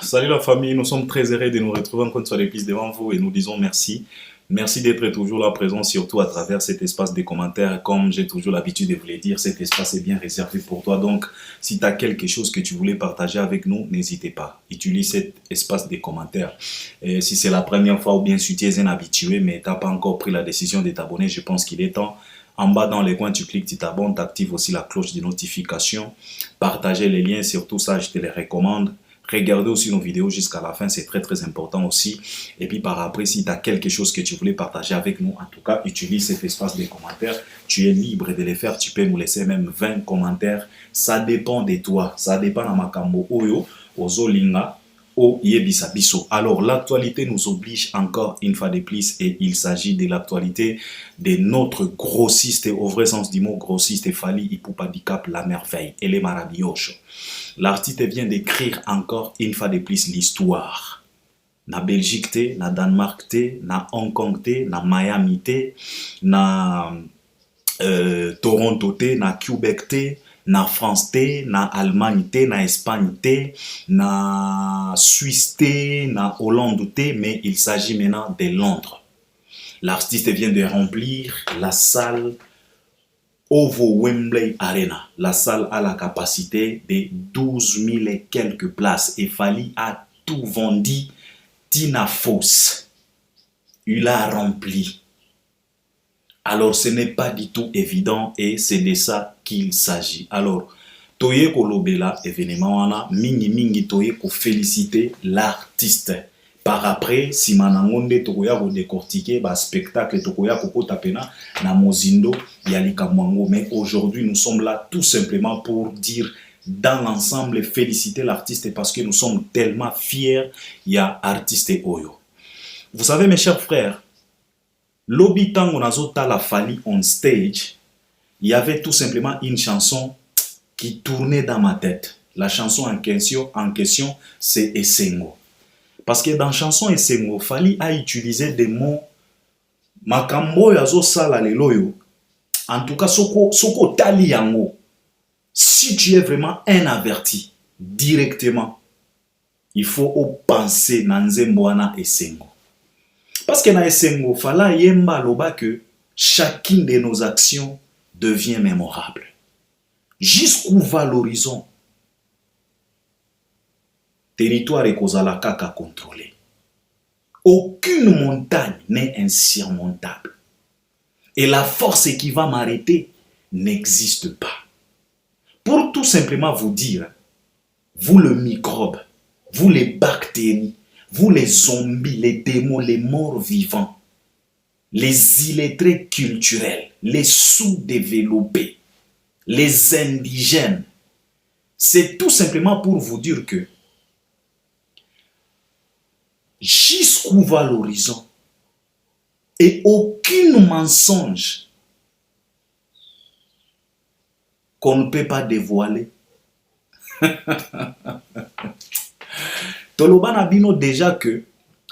Salut la famille, nous sommes très heureux de nous retrouver encore sur les pistes devant vous et nous disons merci. Merci d'être toujours là présent, surtout à travers cet espace des commentaires. Comme j'ai toujours l'habitude de vous le dire, cet espace est bien réservé pour toi. Donc, si tu as quelque chose que tu voulais partager avec nous, n'hésitez pas. Utilise cet espace des commentaires. Et si c'est la première fois ou bien si tu es un habitué, mais tu n'as pas encore pris la décision de t'abonner, je pense qu'il est temps. En bas dans les coins, tu cliques, tu t'abonnes, tu actives aussi la cloche de notification. Partagez les liens, surtout ça, je te les recommande. Regardez aussi nos vidéos jusqu'à la fin, c'est très très important aussi. Et puis par après, si tu as quelque chose que tu voulais partager avec nous, en tout cas, utilise cet espace de commentaires. Tu es libre de les faire, tu peux nous laisser même 20 commentaires. Ça dépend de toi, ça dépend de makambo oyo, ozolinga, o yebisa biso. Alors l'actualité nous oblige encore une fois de plus et il s'agit de l'actualité de notre grossiste, au vrai sens du mot grossiste, Fally Ipupa Dicap la merveille, elle est maravilloso. L'artiste vient d'écrire encore une fois de plus l'histoire. Na Belgique te, na Danemark te, na Hong Kong te, na Miami te, na Toronto te, na Québec te, na France te, na Allemagne te, na Espagne te, na Suisse te, na Hollande te, mais il s'agit maintenant de Londres. L'artiste vient de remplir la salle Ovo Wembley Arena. La salle a la capacité de 12 000 et quelques places. Et Fally a tout vendu. Tina Foss. Il a rempli. Alors ce n'est pas du tout évident et c'est de ça qu'il s'agit. Alors, toye ko lobela événement wana mingi mingi toye ko féliciter l'artiste. Par après, si manangonde tokoya ko décortiquer ba spectacle tokoya ko tapena na mozindo yalika mwango, mais aujourd'hui nous sommes là tout simplement pour dire dans l'ensemble féliciter l'artiste parce que nous sommes tellement fiers il y a artiste oyo. Vous savez mes chers frères, l'obitango nazota la Fally on stage, il y avait tout simplement une chanson qui tournait dans ma tête. La chanson en question c'est Esengo. Parce que dans la chanson Esengo, Fally a utilisé des mots makambo yazo sala leloyo. En tout cas, soko tali yango. Si tu es vraiment un averti, directement, il faut penser na nzembo wana Esengo. Parce que na Esengo, Fally yemba loba que chacune de nos actions devient mémorable. Jusqu'où va l'horizon? Territoire et kozala kaka contrôlé. Aucune montagne n'est insurmontable. Et la force qui va m'arrêter n'existe pas. Pour tout simplement vous dire, vous le microbe, vous les bactéries, vous les zombies, les démons, les morts vivants, les illettrés culturels, les sous-développés, les indigènes, c'est tout simplement pour vous dire que jusqu'où va l'horizon et aucun mensonge qu'on ne peut pas dévoiler. Tolobana bino déjà que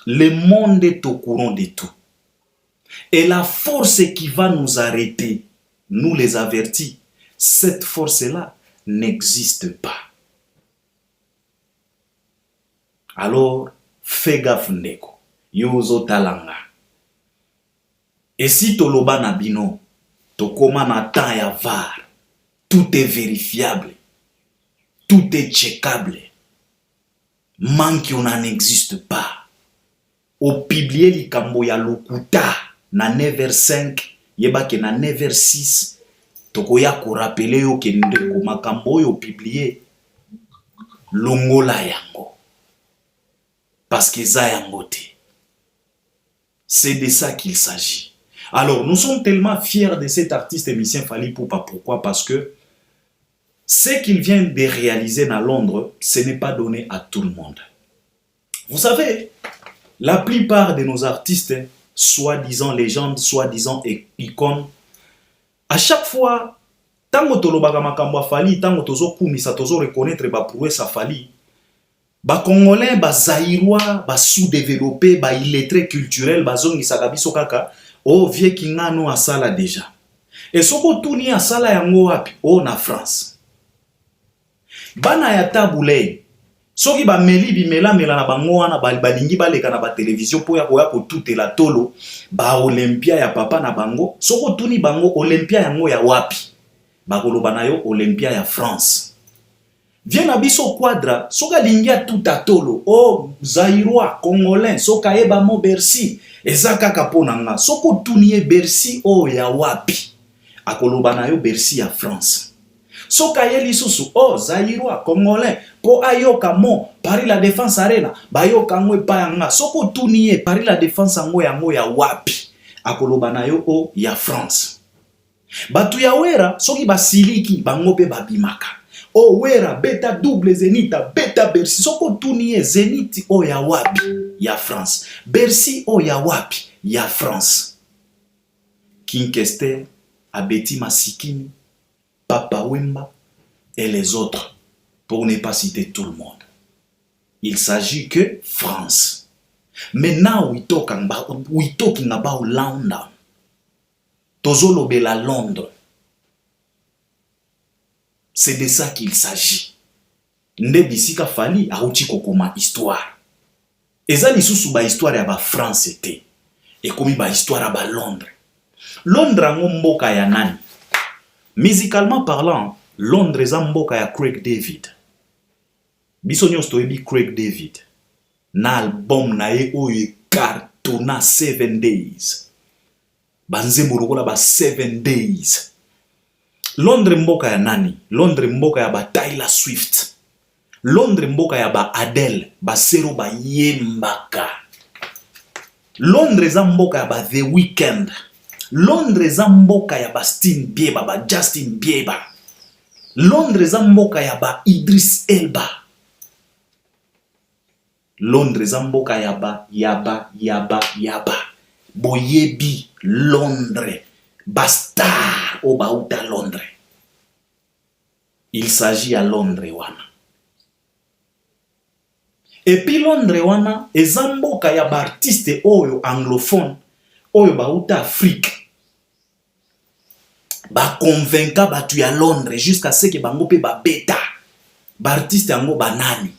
le monde est au courant de tout. Et la force qui va nous arrêter, nous les avertis, cette force-là n'existe pas. Alors, fais gaffe ndeko, yozo talanga. Et si toloba na bino, tokoma na temps ya var, tout est vérifiable, tout est checkable. Manki on n'existe pas. Au publier likambo ya lokuta na 9h05, yeba ke na 9h06, tokoya ko rappeler yo ke ndeko makambo yo publier longola yango. Parce que ça c'est de ça qu'il s'agit. Alors, nous sommes tellement fiers de cet artiste émissien Fally Ipupa. Pourquoi? Parce que ce qu'il vient de réaliser à Londres, ce n'est pas donné à tout le monde. Vous savez, la plupart de nos artistes, soi-disant légendes, soi-disant icônes, à chaque fois, tant que tolobaka makambo Fally, tant que tozo kumisa, tozo reconnaître ba prouesse sa Fally, ba Congolais, ba Zaïrois, ba sous-développés, ba illettrés culturels, ba zongi sakabiso kaka, o vie kingano asala déjà. Et soko tuni asala yango wapi? O na France. Bana ya tabulei, soki ba meli bimela mela na bango wana balingi baleka na ba télévision po ya ko tutela tolo ba Olympia ya papa na bango, soko tuni bango Olympia yango ya wapi, bakoloba na yo Olympia ya France. Viens na biso quadra, soka lingia tuta tolo, oh Zaïrois, Congolais, soka eba mo Bercy, ezaka kapona nga, soko tunie Bercy o ya wapi, akoloba na yo Bercy ya France. Soka yeli susu, oh Zaïrois, Congolais, po ayoka mo, Paris la Défense Arena, bayoka ngwe pa yanga, soko tunie Paris la Défense yango ya wapi, akoloba na yo o ya France. Batu ya wera, soki basiliki, bango pe babimaka. O wera beta double Zenita beta Bercy soko tunie Zeniti o ya wapi ya France, Bercy o ya wapi ya France. King Kester, Abeti Masikini, Papa Wemba et les autres, pour ne pas citer tout le monde. Il s'agit que France. Maintenant we talking about London. Tozolo bela Londres. C'est de ça qu'il s'agit. Nde bisika fali auti kokoma histoire. Eza lisusu ba histoire ya ba France te. Ekomi ba histoire ya ba Londres. Londres ngo mboka ya nani? Musicalement parlant, Londres eza mboka ya Craig David. Biso nyonso toyebi Craig David. Na album na ye oyo cartona 7 days. Banzembo lokola ba 7 days. Londres mboka ya nani? Londres mboka ya ba Taylor Swift. Londres mboka ya ba Adele, ba Sero ba Yembaka. Londres mboka ya ba The Weeknd. Londres mboka ya ba Justin Bieber. Londres mboka ya ba Idris Elba. Londres mboka ya ba Yaba. Boyebi Londres. Basta au bauta Londres. Il s'agit à Londres wana. Et puis Londres wana ezamboka ya ba artiste oyo anglophone oyo bauta Afrique. Ba convainca batu ya Londres jusqu'à ce que bango pe ba beta. Ba artiste yango banani.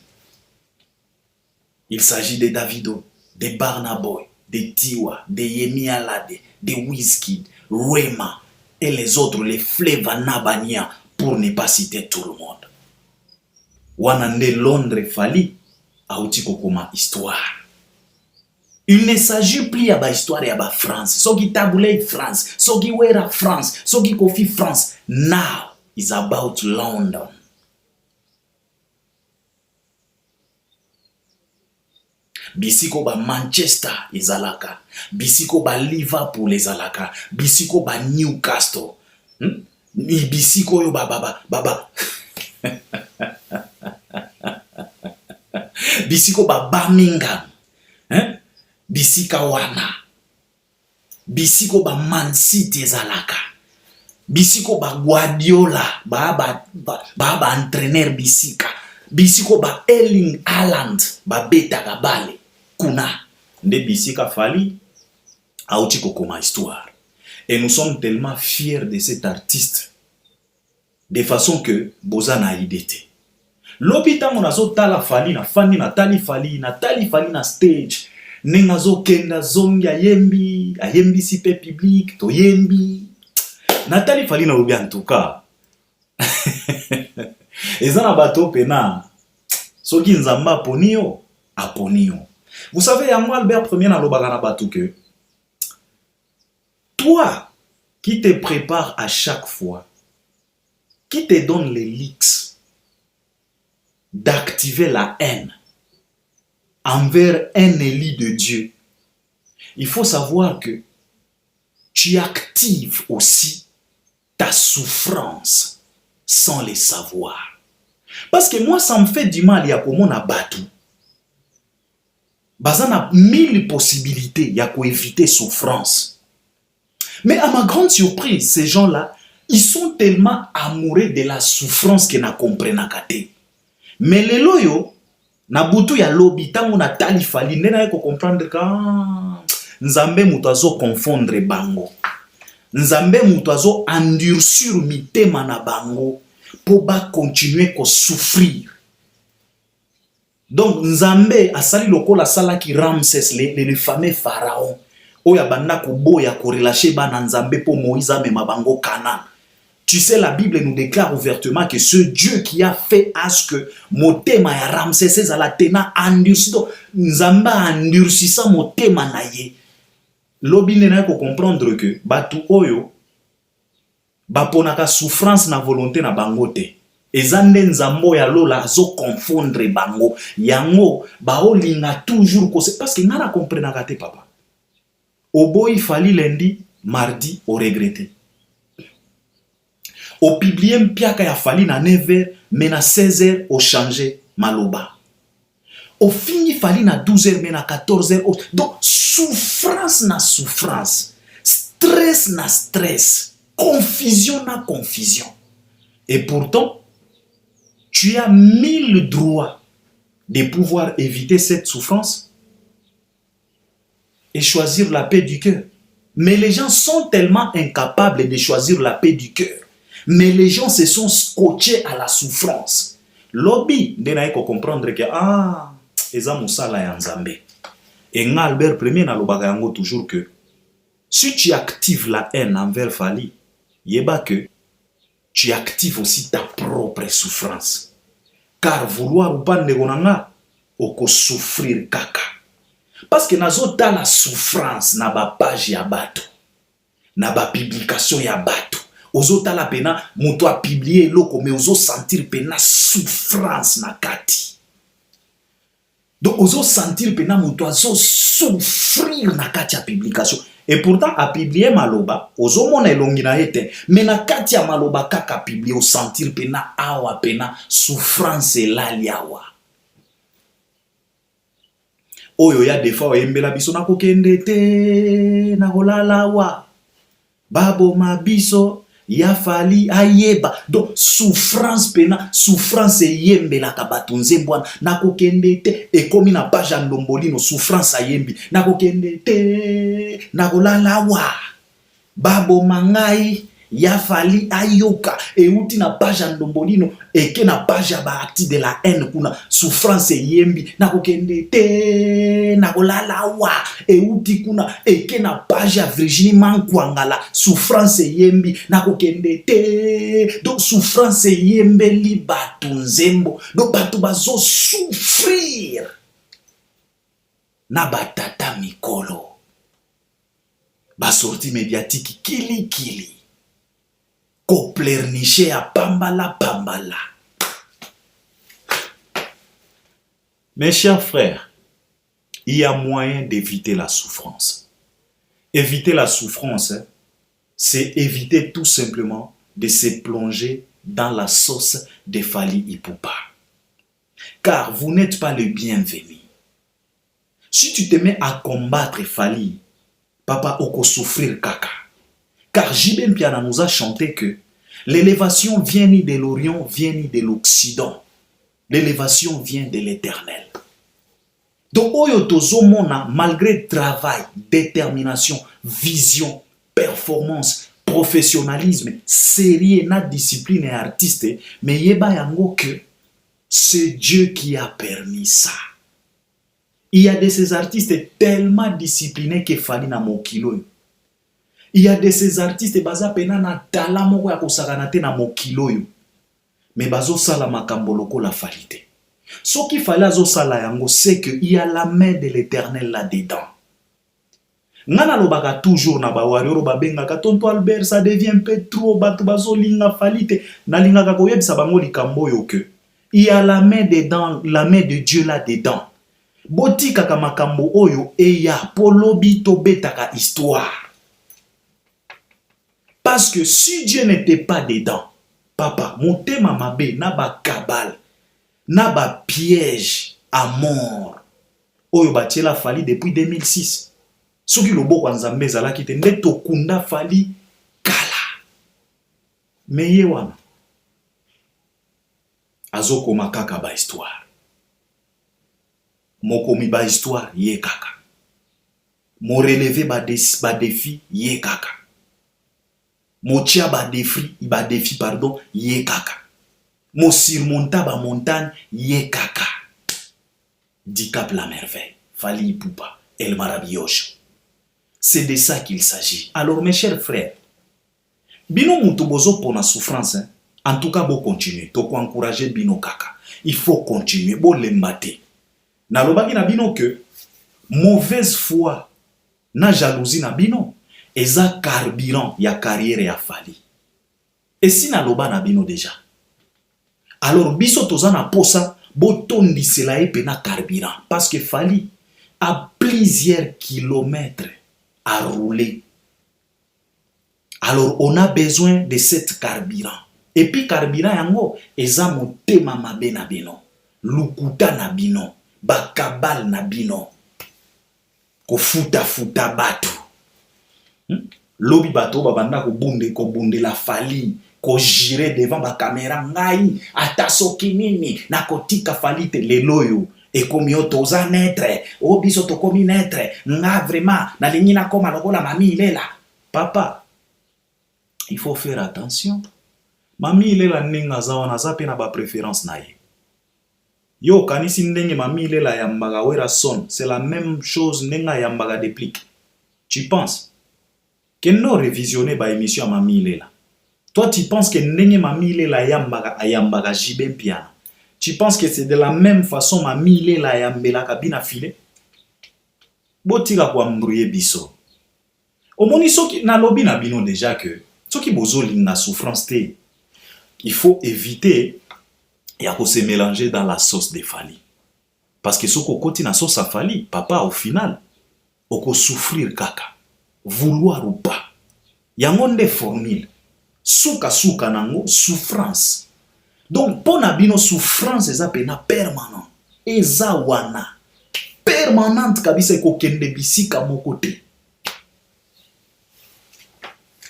Il s'agit de Davido, de Burna Boy, de Tiwa, de Yemi Alade, de Wizkid, Rema et les autres, les Flava Nabania, pour ne pas citer tout le monde. Wanande Londres fali auti kokoma histoire. Il ne s'agit plus à ba histoire ya ba France. Soki tabulei France, soki wera France, soki kofi France. Now is about London. Bisiko ba Manchester ezalaka, bisiko ba Liverpool ezalaka, bisiko ba Newcastle, ni bisiko yo baba bisiko ba Birmingham, bisika wana, bisiko ba Man City ezalaka, bisiko ba Guardiola, ba entraîneur bisika, bisiko ba Erling Haaland, ba beta kabale. Kuna nde bisika fali auti kokoma histoire. Et nous sommes tellement fiers de cet artiste de façon que bozana idete. Lobita monazo tala fali na fani na tali fali na stage. Nengazo kenda zongi ayembi si pe public to yembi. Natali fali na lobi en tout cas. Ezana bato pena. Soki nzamba aponio. Vous savez, à moi, Albert Premier na lobagana batou que toi qui te prépares à chaque fois, qui te donne les leaks d'activer la haine envers un élu de Dieu, il faut savoir que tu actives aussi ta souffrance sans le savoir. Parce que moi, ça me fait du mal, il y a comme on a battu. Bazana 1000 possibilités, il y a quoi éviter souffrance. Mais à ma grande surprise, ces gens-là, ils sont tellement amoureux de la souffrance qu'ils ne comprennent pas. Mais les loyaux, na butu ya lobi, tango na talifali, nena yako comprendre que nzambe mutazo confondre bango. Nzambe mutazo endurcir mitema na bango pour ba continuer ko souffrir. Donc Nzambe asali lokola sala ki Ramsès le fameux pharaon oya banda koboya korelache bana Nzambe po Moïse amema bango Canaan. Tu sais, la Bible nous déclare ouvertement que ce Dieu qui a fait à ce que motema ya Ramsès à la tena endurcido Nzamba endurcissa motema na ye. Lobine na ko comprendre que batu oyo baponaka souffrance na volonté na bango te. Ezande Nzambo ya lola zo confondre bango. Yango baolinga toujours kose parce que nana comprenaka te papa. Oboyi fali lundi, mardi au regretter. Au publier mpiaka ya fali na 9h, mais na 16h au changer maloba. Au fini fali na 12h, mais na 14h. Donc souffrance na souffrance, stress na stress, confusion na confusion. Et pourtant, tu as 1000 droits de pouvoir éviter cette souffrance et choisir la paix du cœur. Mais les gens sont tellement incapables de choisir la paix du cœur. Mais les gens se sont scotchés à la souffrance. Lobby, il faut comprendre que eza musala ya Nzambe. Et Albert Premier na lobaka yango toujours que si tu actives la haine envers Fali, yeba que tu actives aussi ta propre souffrance. Car vouloir ou pas negonanga, oko souffrir kaka. Parce que nazo ta la souffrance na ba page ya bato, na ba publication ya bato. Ozo tala pena muto a publié loko mais ozo sentir pena souffrance na kati. Donc ozo sentir pena muto azo souffrir na kati a publication. Et pourtant a publié maloba ozo mona elongi na ete mais na kati a maloba kaka publié o sentir pena awa pena souffrance elali awa. Oyo ya des fois oyembela biso na kokende te na kolala wa babo mabiso ya fali ayeba. Donc souffrance pena souffrance yembe la kabatunze mbwana na kokende te e komi na page ndombolino souffrance ayembi na kokende te na kolala wa babo mangai ya fali ayoka e uti na page ndombolino e ke na page ba acte de la haine kuna souffrance yembi na kokende te na kolala wa e uti kuna e ke na page ya Virginie Mankwangala souffrance yembi na kokende te. Donc souffrance yembe li batu nzembo donc batu bazo souffrir na batata mikolo ba sortie médiatique kili kili koplerniché à pambala pambala. Mes chers frères, il y a moyen d'éviter la souffrance. Éviter la souffrance, c'est éviter tout simplement de se plonger dans la sauce de Fali Ipupa. Car vous n'êtes pas le bienvenu. Si tu te mets à combattre Fali, papa oko souffrir kaka. Car J.B. Mpiana nous a chanté que l'élévation vient ni de l'Orient, vient ni de l'Occident. L'élévation vient de l'Éternel. Donc, oyo tozo mona, malgré travail, détermination, vision, performance, professionnalisme, sérieux, na discipline et artiste, mais yeba yango que c'est Dieu qui a permis ça. Il y a de ces artistes tellement disciplinés que fali na mokilo. Il y a de ces artistes baza pena na tala moko ya kosakana te na mokilo yo. Mais bazo sala makambo loko la falite. Ce qu'il fallait azo sala yango, c'est que il y a la main de l'Éternel là-dedans. Ngana lobaka toujours na ba warioro babengaka tonto Albert, ça devient un peu trop batu bazo linga falite na linga ka koyebisa bango likambo yo que il y a la main dedans, la main de Dieu là-dedans. Boti kaka makambo oyo eya polobi tobetaka histoire. Parce que si Dieu n'était pas dedans, papa, motema mabe na ba kabal, na ba piège à mort. Oyo batiela fali depuis 2006. Soki loboko nzambe ezalaki te nde tokunda fali kala. Mais ye wana azokoma kaka ba histoire. Mokomi ba histoire ye kaka. Mo relever ba défi ye kaka. Motia ba défi ye kaka. Mo surmonta ba montagne ye kaka. Dicap la merveille, Fally Ipupa, El Marabioche. C'est de ça qu'il s'agit. Alors mes chers frères, bino mutubozo pour la souffrance, hein? En tout cas, vous continuez. Toko encourager bino kaka. Il faut continuer. Bon l'embate. Na lobaki na bino que mauvaise foi, na jalousie na bino, eza carburant ya carrière ya Fally. Et si na loba na bino déjà. Alors biso toza na posa botondi cela epe na carburant parce que Fally a plusieurs kilomètres à rouler. Alors on a besoin de cette carburant. Et puis carburant yango eza motema mabe na bino, lukuta na bino, bakabal na bino, ko futa batu. Lobi bato babanda ko bunde la Fally, ko jire devant ba caméra ngai atasoki nini na kotika Fally te leloyo et comme yo toza netre o biso to komi netre nga vraiment na lingi na koma lokola mami ilela. Papa, il faut faire attention. Mami ilela ninga zawana zape na ba préférence na ye. Yo kanisi ndenge mami ilela yambaga wera son, c'est la même chose nenga yambaga déplique. Tu penses que non révisionner ba émission à mami ilela? Toi tu penses que ndenge mami ilela yambaga jibe piano? Tu penses que c'est de la même façon mami ilela yambela kabina filé? Botika kwa mbrouye biso. Omoni soki na lobi na bino déjà que soki bozoli na souffrance te, il faut éviter de se mélanger dans la sauce de Fally. Parce que si on continue la sauce à Fally, papa, au final, on peut souffrir kaka. Vouloir ou pas. Il y a une formule. Souka souka nango, souffrance. Donc, pour nabino souffrance, c'est pena permanent. Eza wana. Permanente kabisa ko kende bisika mokote.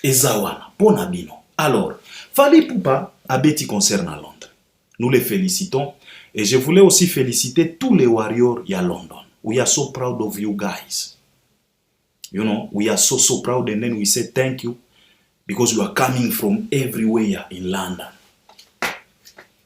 Eza wana. Pour nabino. Alors, Fally Ipupa a bêti concert à Londres. Nous les félicitons. Et je voulais aussi féliciter tous les warriors à London. We are so proud of you guys. You know, we are so proud, and then we say thank you because you are coming from everywhere in London.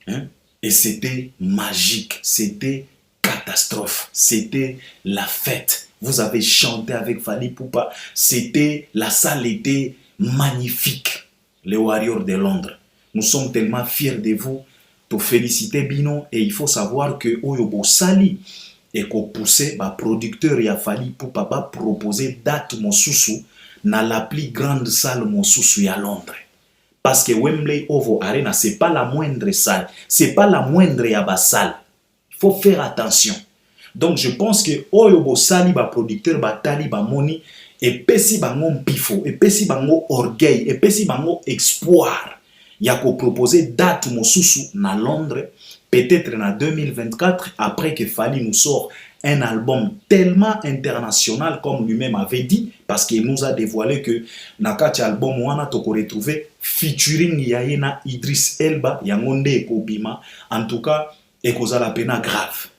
Hein? Et c'était magique, c'était catastrophe, c'était la fête. Vous avez chanté avec Fally Ipupa, c'était, la salle était magnifique. Les Warriors de Londres. Nous sommes tellement fiers de vous pour féliciter Bino et il faut savoir que Oyobo Sali et qu'on poussait ba producteur ya Fally Ipupa ba proposer date mosusu na la plus grande salle mosusu ya Londres. Parce que Wembley Ovo Arena c'est pas la moindre salle, c'est pas la moindre ya ba salle. Il faut faire attention. Donc je pense que Oyobo Sali ba producteur ba tali ba moni et pesi bango mpifo, et pesi bango orgueil, et pesi bango espoir. Yako proposer date mosusu na Londres, peut-être en 2024, après que Fally nous sort un album tellement international comme lui-même avait dit, parce qu'il nous a dévoilé que nakati album wana toko retrouver featuring yaena Idris Elba, yangonde ekobima, en tout cas, ekozala pena grave.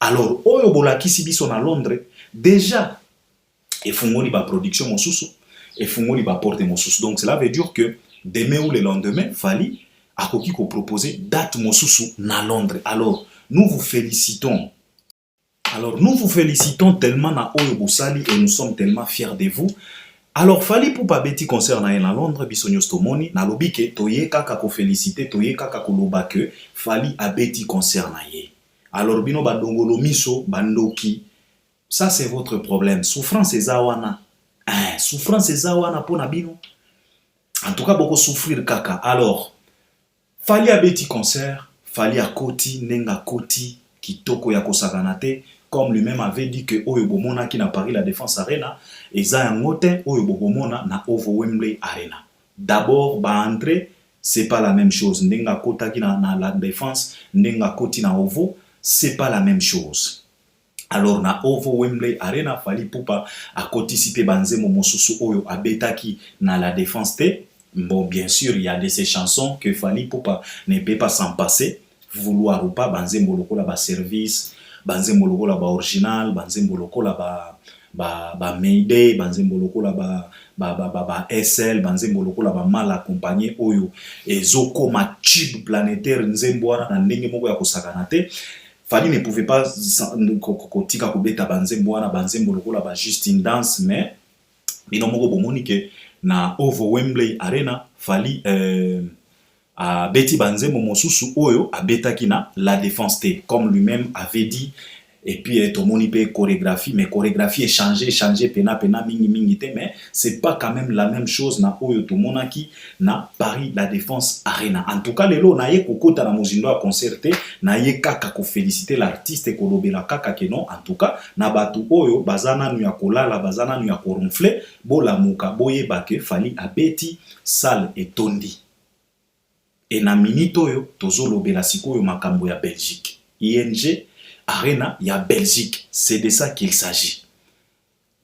Alors, oyo bolakisi biso na Londres, déjà, et fungoli ba production mosusu et fungoli ba porte mosusu. Donc cela veut dire que demain ou le lendemain Fally a koki ko proposer date mosusu na Londres. Alors nous vous félicitons. Alors nous vous félicitons tellement na oyo bosali et nous sommes tellement fiers de vous. Alors Fally Ipupa beti concert na Londres biso nyosto moni na lobi ke toye kaka ko féliciter toye kaka ko loba que Fally a beti concert na ye. Alors bino bandongolo miso bandoki. Ça, c'est votre problème. Souffrance et zawana. Souffrance et zawana pour Nabino. En tout cas, beaucoup souffrir kaka. Alors, Fally a beti concert. Fally a koti, nenga koti, kitoko ya kosaganate. Comme lui-même avait dit que Oyobomona qui n'a Paris la Défense Arena. Et Zayangote, Oyobomona na Ovo Wembley Arena. D'abord, ba entrer, c'est pas la même chose. Nenga kota qui na la Défense, nenga koti na Ovo, c'est pas la même chose. Alors na Ovo Wembley Arena Fally Ipupa a participé banzemo mosusu oyo abetaki na la Défense te. Bon, bien sûr, il y a de ces chansons que Fally Ipupa ne peut pas s'en passer. Vouloir ou pas, banzemo lokola ba service, banzemo lokola ba original, banzemo lokola ba Mayday, banzemo lokola ba SL, banzemo lokola ba mal accompagné oyo ezoko ma tube planétaire nzembo wana na ndenge moko ya kosakana te. Fali ne pouvait pas kotika kobeta banzembo wana banzembo lokola ba juste une danse, mais binomoko bomonike na over Wembley Arena Fali a beti banzembo mosusu oyo a betaki na la défense T, comme lui-même avait dit. Et puis tomoni pe chorégraphie, mais chorégraphie est changé pena mingi te, mais c'est pas quand même la même chose na oyo tomonaki na Paris la Défense Arena. En tout cas lelo na ye kokota na mozindo a concerté na ye kaka ko féliciter l'artiste et ko lobela kaka ke non. En tout cas na batu oyo bazana nu ya kolala bazana nu ya koronfler bola muka boye bake Fali abeti salle et tondi. Et na minute oyo tozo lobela sikoyo makambo ya Belgique. ING Arena ya Belgique, c'est de ça qu'il s'agit.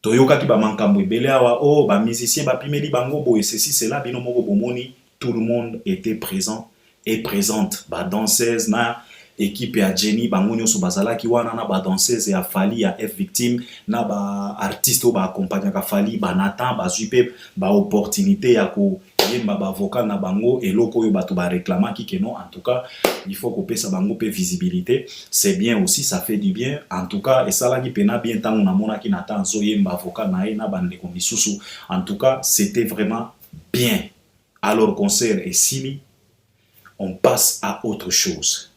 Toyoka ki ba mankambo ebele awa oh ba musicien ba pimeli bango boye ceci cela bino moko bomoni, tout le monde était présent et présente. Ba danseuse na équipe ya Jenny bango nyoso bazalaki wana na ba danseuse ya Fali ya F Victime na ba artiste ba accompagner ka Fali ba Nathan ba Zuipe ba opportunité ya ko yemba ba vocal na bango eloko oyo bato ba réclamaki que non. En tout cas il faut que pesa bango pe visibilité, c'est bien aussi, ça fait du bien. En tout cas et ça là qui pena bien tant na mona ki Nathan zo yemba vocal na e na bande ko misusu. En tout cas c'était vraiment bien. Alors concert et sili on passe à autre chose.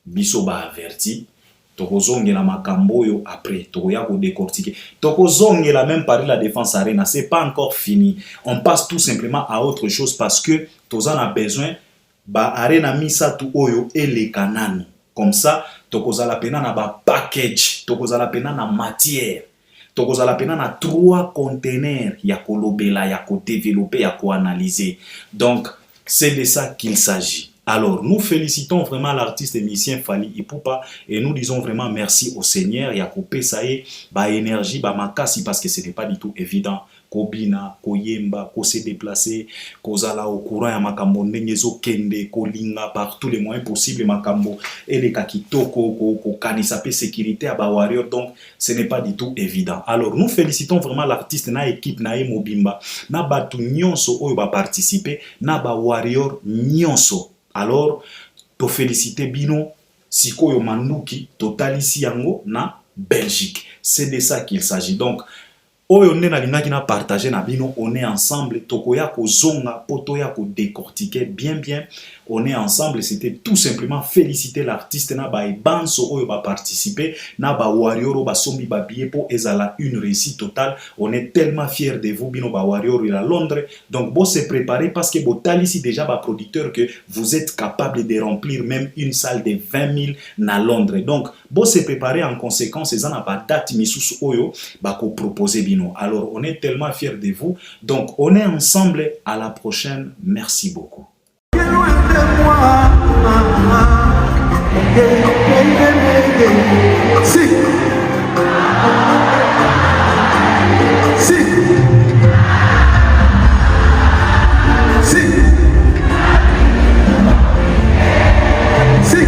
Biso ba averti tokozongela makambo yo après toya ko décortiquer tokozongela même par la Défense Arena, c'est pas encore fini. On passe tout simplement à autre chose parce que tozan a besoin ba arena misa tu oyo ele kanani comme ça tokozala pena na ba package tokozala pena na matière tokozala pena na 3 containers ya kolobela ya ko développer ya ko analyser. Donc c'est de ça qu'il s'agit. Alors, nous félicitons vraiment l'artiste et musicien Fali Ipupa et nous disons vraiment merci au Seigneur. Il a coupé ça et ba énergie, ba makasi parce que ce n'est pas du tout évident. Kobina, koyemba, ko se déplacer, kozala au courant ya makambo ndengezo kende, kolinga par tous les moyens possibles makambo et les kakitoko ko kanisa pe sécurité à ba warrior. Donc, ce n'est pas du tout évident. Alors, nous félicitons vraiment l'artiste na équipe na mobimba na batu nyonso oyo ba participer na ba warrior nyonso. Alors, to féliciter bino sikoyo manduki totalisi yango na Belgique. C'est de ça qu'il s'agit. Donc, oyo nde nalingaki na partager na bino, on est ensemble, tokoya ko zonga, potoya ko décortiquer bien. On est ensemble, c'était tout simplement féliciter l'artiste na ba banso oyo ba participer na ba warrior ba sombi ba billet pour ezala une réussite totale. On est tellement fiers de vous bino ba warrior à Londres. Donc bon se préparer parce que botal ici déjà ba producteur que vous êtes capable de remplir même une salle de 20 000 na Londres. Donc bon se préparer en conséquence et na ba date misusu oyo ba ko proposer bino. Alors on est tellement fiers de vous. Donc on est ensemble, à la prochaine. Merci beaucoup. Si. Si. Si. Si.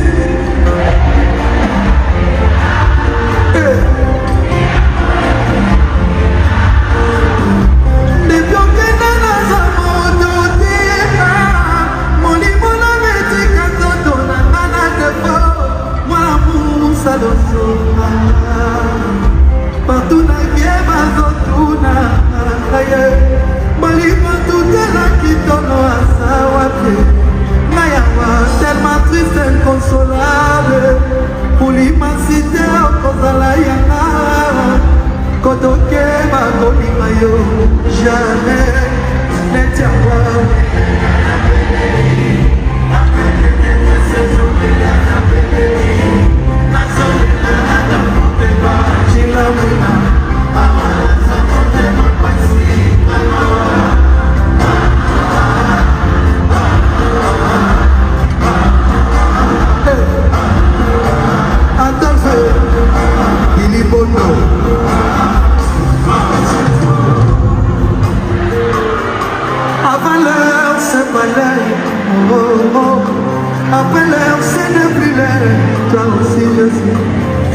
Partout na guerre azotuna aye malima tutela kitono asawate nayawa tellement triste inconsolable pour l'immensité okozala yanga kotoke bakolinga yo jamais netiawa avant l'heure c'est pas l'heure, après l'heure c'est ne plus l'heure, toi aussi je sais.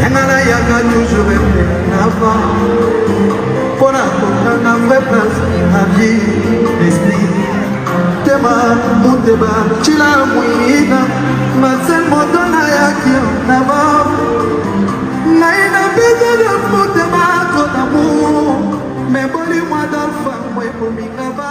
Yangala yanga toujours aimé avant. Pour la vraie place, la vie, l'esprit. Tema, mon débat, tu l'as mouillé, ma seule montana yaki en avant. moi ekominga ba